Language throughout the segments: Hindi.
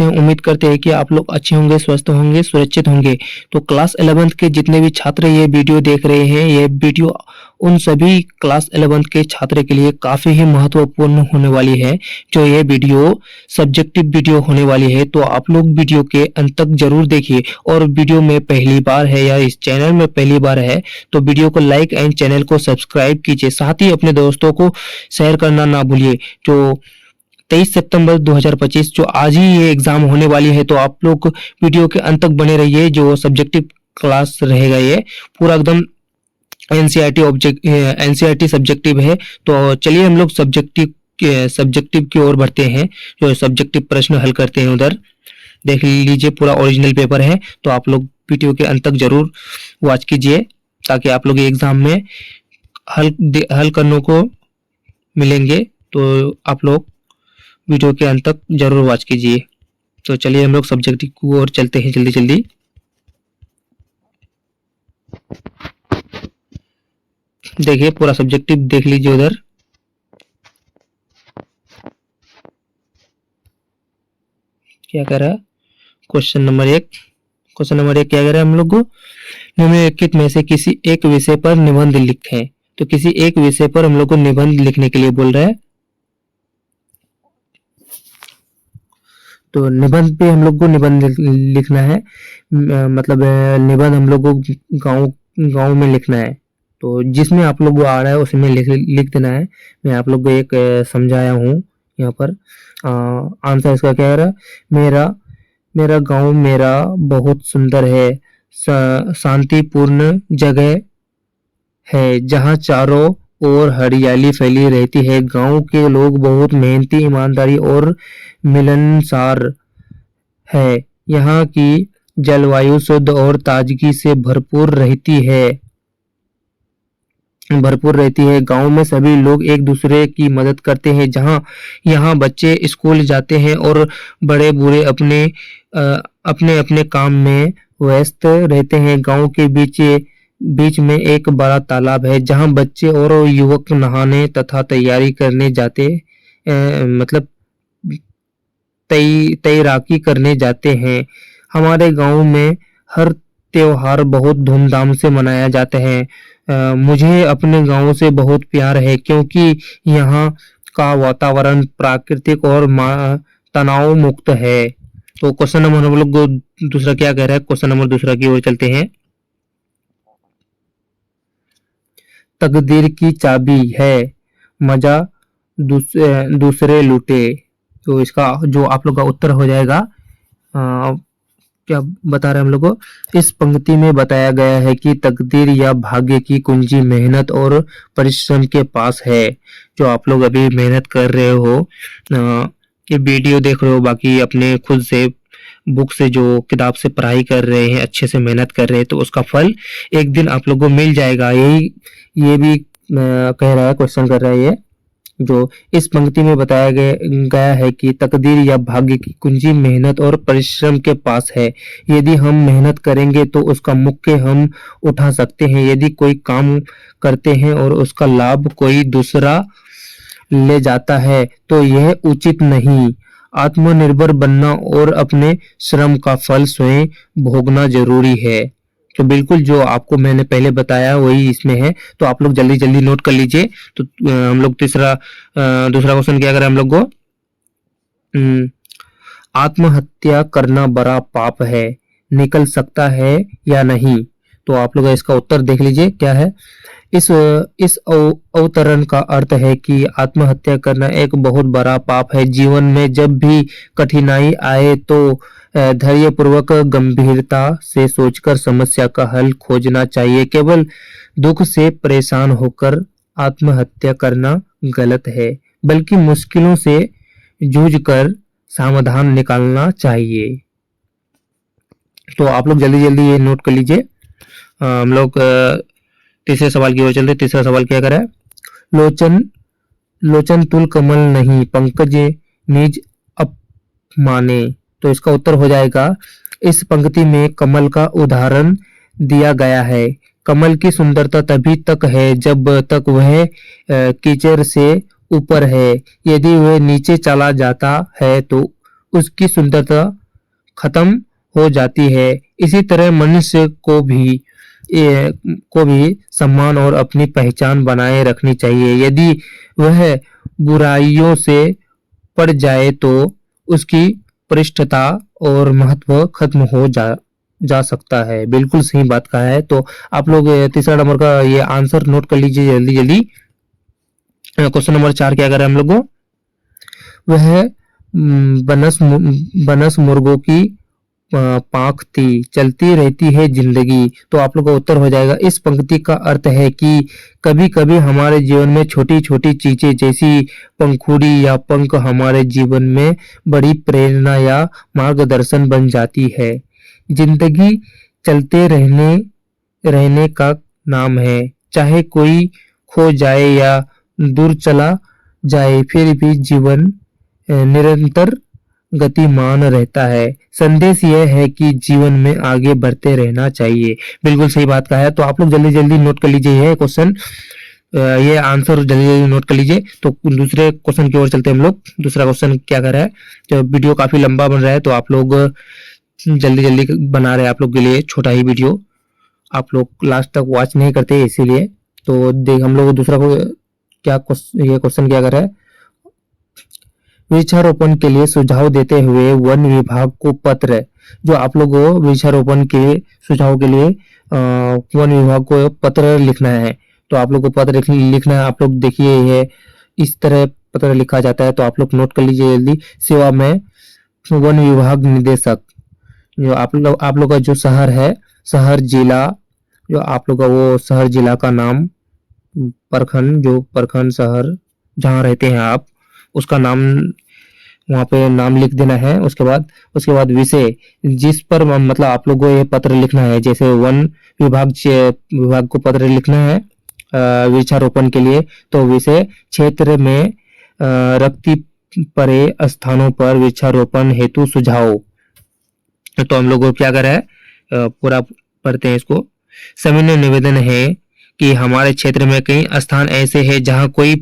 कैसे हैं? उम्मीद करते हैं कि आप लोग अच्छे होंगे, स्वस्थ होंगे, सुरक्षित होंगे। तो क्लास 11th के जितने भी छात्र ये वीडियो देख रहे हैं, ये वीडियो उन सभी क्लास 11th के छात्र के लिए काफ़ी ही महत्वपूर्ण होने वाली है। जो ये वीडियो सब्जेक्टिव वीडियो होने वाली है, तो आप लोग वीडियो के अंत तक ज़रूर देखिए। और वीडियो में पहली बार है या इस चैनल में पहली बार है, तो वीडियो को लाइक एंड चैनल को सब्सक्राइब कीजिए। साथ ही अपने दोस्तों को शेयर करना ना भूलिए। जो 23 सितंबर 2025 जो आज ही ये एग्जाम होने वाली है, तो आप लोग वीडियो के अंत तक बने रहिए। जो सब्जेक्टिव क्लास रहेगा ये पूरा एकदम एनसीईआरटी सब्जेक्टिव है। तो चलिए हम लोग सब्जेक्टिव की ओर बढ़ते हैं। जो सब्जेक्टिव प्रश्न हल करते हैं उधर देख लीजिए, पूरा ओरिजिनल पेपर है। तो आप लोग वीडियो के अंत तक जरूर वॉच कीजिए, ताकि आप लोग एग्जाम में हल करने को मिलेंगे। तो आप लोग वीडियो के अंत तक जरूर वॉच कीजिए। तो चलिए हम लोग सब्जेक्टिव की ओर चलते हैं जल्दी जल्दी। देखिए पूरा सब्जेक्टिव देख लीजिए उधर। क्या कह रहा है क्वेश्चन नंबर एक क्या कह रहा है हम लोग को, निम्नलिखित में से किसी एक विषय पर निबंध लिखें। तो किसी एक विषय पर हम लोग को निबंध लिखने के लिए बोल रहा है। तो निबंध पे हम लोग को निबंध लिखना है, मतलब निबंध हम लोग को गांव में लिखना है। तो जिसमें आप लोग को आ रहा है उसमें लिख देना है। मैं आप लोग को एक समझाया हूँ यहाँ पर। आंसर इसका क्या है, मेरा गांव मेरा बहुत सुंदर है, शांतिपूर्ण जगह है जहाँ चारों और हरियाली फैली रहती है। गांव के लोग बहुत मेहनती, ईमानदारी और मिलनसार है। यहाँ की जलवायु शुद्ध और ताजगी से भरपूर रहती है। गांव में सभी लोग एक दूसरे की मदद करते हैं। यहाँ बच्चे स्कूल जाते हैं और बड़े बूढ़े अपने अपने काम में व्यस्त रहते हैं। गांव के बीच में एक बड़ा तालाब है, जहां बच्चे और युवक नहाने तथा तैयारी करने जाते मतलब तैराकी करने जाते हैं। हमारे गांव में हर त्योहार बहुत धूमधाम से मनाया जाता है। मुझे अपने गांव से बहुत प्यार है, क्योंकि यहाँ का वातावरण प्राकृतिक और तनाव मुक्त है। तो क्वेश्चन नंबर हम लोग दूसरा क्या कह रहा है, क्वेश्चन नंबर दूसरा की ओर चलते हैं। तकदीर की चाबी है, मजा दूसरे लूटे। तो इसका जो आप लोग का उत्तर हो जाएगा, क्या बता रहे हैं हम लोग को, इस पंक्ति में बताया गया है कि तकदीर या भाग्य की कुंजी मेहनत और परिश्रम के पास है। जो आप लोग अभी मेहनत कर रहे हो, ये वीडियो देख रहे हो, बाकी अपने खुद से बुक से जो किताब से पढ़ाई कर रहे हैं, अच्छे से मेहनत कर रहे हैं, तो उसका फल एक दिन आप लोगों को मिल जाएगा। ये भी कह रहा है, क्वेश्चन कर रहा है ये। जो इस पंक्ति में बताया गया है कि तकदीर या भाग्य की कुंजी मेहनत और परिश्रम के पास है। यदि हम मेहनत करेंगे तो उसका मुक्के हम उठा सकते हैं। यदि कोई काम करते हैं और उसका लाभ कोई दूसरा ले जाता है तो यह उचित नहीं। आत्मनिर्भर बनना और अपने श्रम का फल स्वयं भोगना जरूरी है। तो बिल्कुल जो आपको मैंने पहले बताया वही इसमें है। तो आप लोग जल्दी जल्दी नोट कर लीजिए। तो हम लोग दूसरा क्वेश्चन क्या करें हम लोग को, आत्महत्या करना बड़ा पाप है, निकल सकता है या नहीं। तो आप लोग इसका उत्तर देख लीजिए क्या है। इस अवतरण का अर्थ है कि आत्महत्या करना एक बहुत बड़ा पाप है। जीवन में जब भी कठिनाई आए तो धैर्यपूर्वक गंभीरता से सोचकर समस्या का हल खोजना चाहिए। केवल दुख से परेशान होकर आत्महत्या करना गलत है, बल्कि मुश्किलों से जूझकर समाधान निकालना चाहिए। तो आप लोग जल्दी जल्दी ये नोट कर लीजिए। हम लोग तीसरे सवाल की ओर चलते। तीसरा सवाल क्या कर रहा है, लोचन तुल कमल नहीं, पंकज निज अपमाने। तो इसका उत्तर हो जाएगा, इस पंक्ति में कमल का उदाहरण दिया गया है। कमल की सुंदरता तभी तक है जब तक वह कीचड़ से ऊपर है। यदि वह नीचे चला जाता है तो उसकी सुंदरता खत्म हो जाती है। इसी तरह मनुष्य को भी सम्मान और अपनी पहचान बनाए रखनी चाहिए। यदि वह बुराइयों से पड़ जाए तो उसकी प्रतिष्ठा और महत्व खत्म हो जा सकता है। बिल्कुल सही बात कहा है। तो आप लोग तीसरा नंबर का ये आंसर नोट कर लीजिए जल्दी जल्दी। क्वेश्चन नंबर 4 क्या करें हम लोग को, वह बनस मुर्गों की पांख थी, चलती रहती है जिंदगी। तो आप लोग का उत्तर हो जाएगा। इस पंक्ति का अर्थ है कि कभी कभी हमारे जीवन में छोटी छोटी चीजें जैसी पंखुड़ी या पंख हमारे जीवन में बड़ी प्रेरणा या मार्गदर्शन बन जाती है। जिंदगी चलते रहने रहने का नाम है। चाहे कोई खो जाए या दूर चला जाए, फिर भी जीवन निरंतर गतिमान रहता है। संदेश यह है कि जीवन में आगे बढ़ते रहना चाहिए। बिल्कुल सही बात कहा है। तो आप लोग जल्दी जल्दी नोट कर लीजिए ये क्वेश्चन, ये आंसर जल्दी जल्दी नोट कर लीजिए। तो दूसरे क्वेश्चन की ओर चलते हैं हम लोग। दूसरा क्वेश्चन क्या कर रहा है, तो वीडियो काफी लंबा बन रहा है तो आप लोग जल्दी जल्दी बना रहे हैं आप लोग के लिए छोटा ही वीडियो, आप लोग लास्ट तक वॉच नहीं करते इसीलिए। तो देख हम लोग दूसरा क्या ये क्वेश्चन क्या कर रहा है, वृक्षारोपण के लिए सुझाव देते हुए वन विभाग को पत्र। जो आप लोग वृक्षारोपण के सुझाव के लिए वन विभाग को पत्र लिखना है। तो आप लोग को पत्र लिखना है। आप लोग देखिए ये इस तरह पत्र लिखा जाता है। तो आप लोग नोट कर लीजिए जल्दी। सेवा में वन विभाग निदेशक, जो आप लोग का जो शहर है, शहर जिला, जो आप लोग का वो शहर जिला का नाम, प्रखंड, जो प्रखंड शहर जहाँ रहते हैं आप, उसका नाम वहाँ पे नाम लिख देना है। उसके बाद विषय जिस पर मतलब आप लोगों को ये पत्र लिखना है, जैसे वन विभाग को पत्र लिखना है वृक्षारोपण के लिए। तो विषय क्षेत्र में रखती पड़े स्थानों पर वृक्षारोपण हेतु सुझाव। तो हम लोग को क्या करा है, पूरा पढ़ते हैं इसको। सविनय निवेदन है कि हमारे क्षेत्र में कई स्थान ऐसे हैं जहां कोई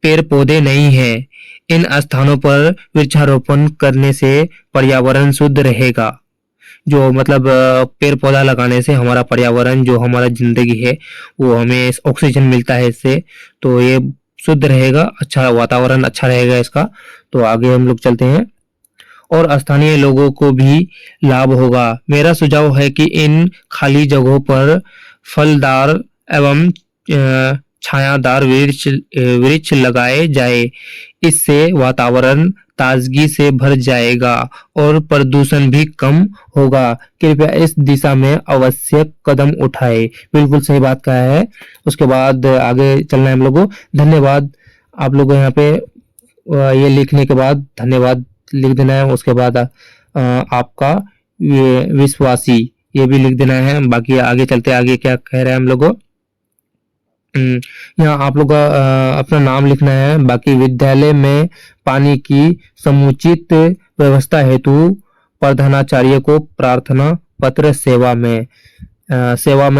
पेड़ पौधे नहीं है। इन स्थानों पर वृक्षारोपण करने से पर्यावरण शुद्ध रहेगा। जो मतलब पेड़ पौधा लगाने से हमारा पर्यावरण, जो हमारा जिंदगी है, वो हमें ऑक्सीजन मिलता है इससे, तो ये शुद्ध रहेगा, अच्छा वातावरण अच्छा रहेगा इसका। तो आगे हम लोग चलते हैं। और स्थानीय लोगों को भी लाभ होगा। मेरा सुझाव है कि इन खाली जगहों पर फलदार एवं छायादार वृक्ष लगाए जाए। इससे वातावरण ताजगी से भर जाएगा और प्रदूषण भी कम होगा। कृपया इस दिशा में अवश्य कदम उठाए। बिल्कुल सही बात कहा है। उसके बाद आगे चलना है हम लोगों को। धन्यवाद। आप लोगों यहाँ पे ये लिखने के बाद धन्यवाद लिख देना है। उसके बाद आपका ये विश्वासी ये भी लिख देना है। बाकी आगे चलते आगे क्या कह रहे हैं हम लोगों, यहाँ आप लोग का अपना नाम लिखना है। बाकी विद्यालय में पानी की समुचित व्यवस्था हेतु प्रधानाचार्य को प्रार्थना पत्र। सेवा में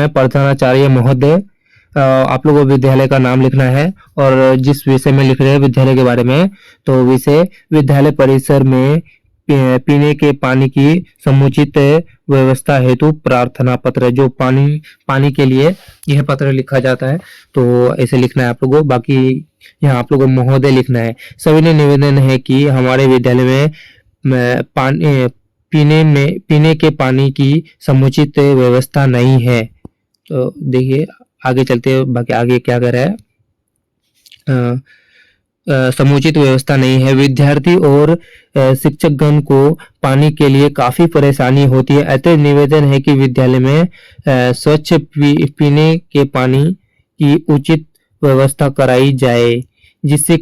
प्रधानाचार्य महोदय, आप लोगों को विद्यालय का नाम लिखना है और जिस विषय में लिख रहे हैं विद्यालय के बारे में, तो विषय विद्यालय परिसर में पीने के पानी की समुचित व्यवस्था हेतु प्रार्थना पत्र। जो पानी के लिए यह पत्र लिखा जाता है, तो ऐसे लिखना है आप लोगों को। बाकी यहाँ आप लोगों को महोदय लिखना है। सभी ने निवेदन है कि हमारे विद्यालय में पीने के पानी की समुचित व्यवस्था नहीं है। तो देखिए आगे चलते हैं। बाकी आगे क्या कर रहा है, समुचित व्यवस्था नहीं है। विद्यार्थी और शिक्षकगण को पानी के लिए काफी परेशानी होती है। अतः निवेदन है कि विद्यालय में स्वच्छ पीने के पानी की उचित व्यवस्था कराई जाए, जिससे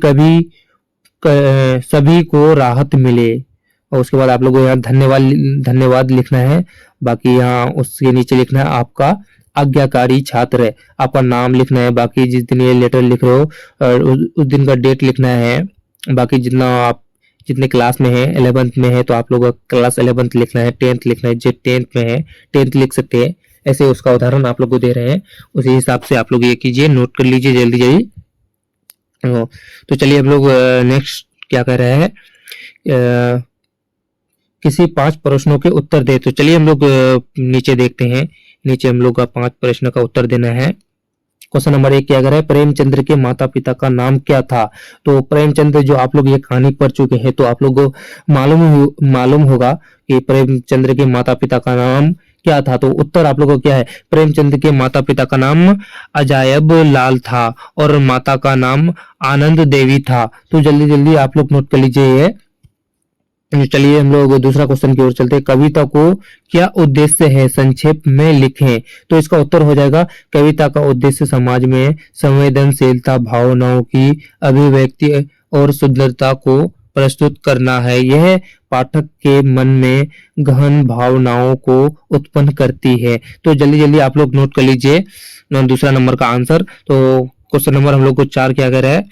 सभी को राहत मिले। और उसके बाद आप लोगों को यहाँ धन्यवाद लिखना है। बाकी यहाँ उसके नीचे लिखना है आपका आज्ञाकारी छात्र, आपका नाम लिखना है। बाकी जिस दिन ये लेटर लिख रहे हो उस दिन का डेट लिखना है। बाकी जितने क्लास में है, 11th में है तो आप लोगों का क्लास 11th लिखना है। 10th लिखना है, जो 10th में है 10th लिख सकते हैं। ऐसे उसका उदाहरण आप लोग को दे रहे हैं, उसी हिसाब से आप लोग ये कीजिए, नोट कर लीजिए जल्दी जल्दी। तो चलिए हम लोग नेक्स्ट क्या कर रहे हैं, किसी 5 प्रश्नों के उत्तर दे। तो चलिए हम लोग नीचे देखते हैं। नीचे हम लोग का 5 प्रश्न का उत्तर देना है। क्वेश्चन नंबर 1 क्या अगर है, प्रेमचंद्र के माता-पिता का नाम क्या था? तो प्रेमचंद्र जो आप लोग ये कहानी पढ़ चुके हैं तो आप लोगों को मालूम होगा कि प्रेमचंद्र के माता-पिता का नाम क्या था। तो उत्तर आप लोगों को क्या है, प्रेमचंद्र के माता-पिता का नाम अजायब लाल था और माता का नाम आनंद देवी था। तो जल्दी-जल्दी आप लोग नोट कर लीजिए ये। चलिए हम लोग दूसरा क्वेश्चन की ओर चलते हैं। कविता को क्या उद्देश्य है, संक्षेप में लिखें। तो इसका उत्तर हो जाएगा, कविता का उद्देश्य समाज में संवेदनशीलता, भावनाओं की अभिव्यक्ति और सुंदरता को प्रस्तुत करना है। यह पाठक के मन में गहन भावनाओं को उत्पन्न करती है। तो जल्दी जल्दी आप लोग नोट कर लीजिए दूसरा नंबर का आंसर। तो क्वेश्चन नंबर हम लोग को 4 क्या कह रहा है,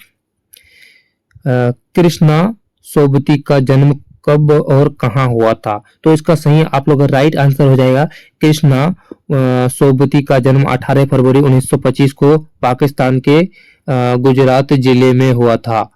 कृष्णा सोबती का जन्म कब और कहाँ हुआ था। तो इसका सही आप लोग का राइट आंसर हो जाएगा, कृष्णा सोबती का जन्म 18 फरवरी 1925 को पाकिस्तान के गुजरात जिले में हुआ था।